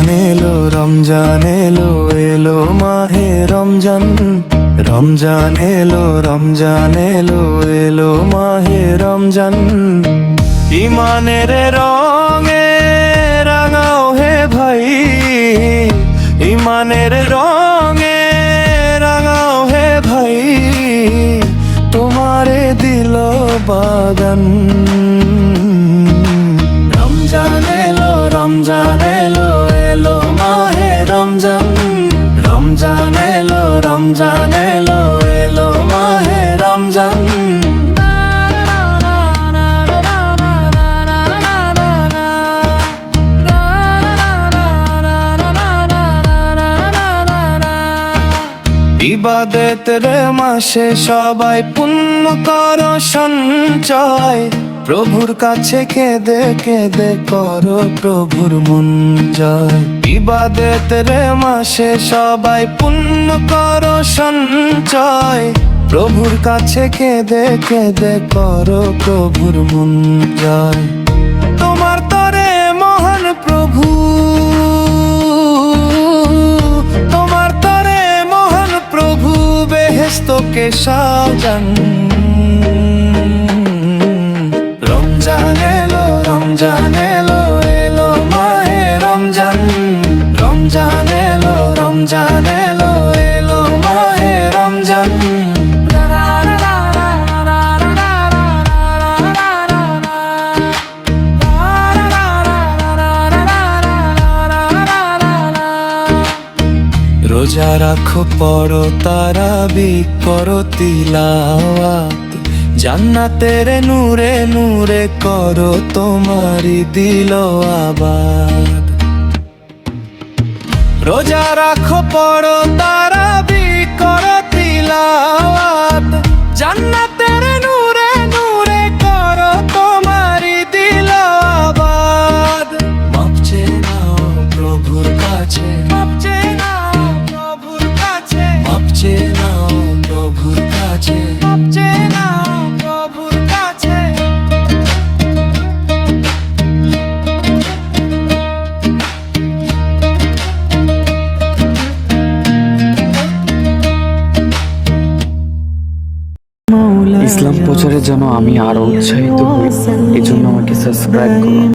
এলো রমজান এলো, এলো মাহে রমজান। রমজান এলো রমজান এলো, এলো মাহে রমজান। ইমানের রঙে রাঙাও হে ভাই, ইমানের রঙে রাঙাও হে ভাই, তোমারে দিল বাগান। রমজান এলো রমজান এলো, এলো মাহে রমজান। রমজান এলো রমজান এলো, এলো মাহে রমজান। ইবাদতের মাসে সবাই পুণ্য করো সঞ্চয়, প্রভুর কাছে কেঁদে কেঁদে করো প্রভুর মন জয়। ইবাদতের মাসে সবাই পুণ্য করো সঞ্চয়, প্রভুর কাছে কেঁদে কেঁদে করো প্রভুর মন জয়। তোমার তরে মহান প্রভু, তোমার তরে মহান প্রভু বেহেশতকে সাজান। রমজান এলো রমজান এলো, এলো মাহে রমজান। রমজান এলো রমজান এলো, এলো মাহে রমজান। রোজা রাখো পড়ো তারাবি করো তিলাওয়াত, জান্নাতের নূরে নূরে করো তোমারি দিল আবাদ। রোজা রাখো পড়ো তারাবি করো তিলাওয়াত, জান্নাতের নূরে নূরে করো তোমারি দিল আবাদ। মাপ চেয়ে নাও প্রভুর কাছে, মাপ চেয়ে নাও প্রভুর কাছে, মাপ চেয়ে নাও প্রভুর কাছে, মাপ চেয়ে নাও প্রভুর কাছে। ইসলাম প্রচারে যেন আমি আরো উৎসাহিত হই, এজন্য আমাকে সাবস্ক্রাইব করুন।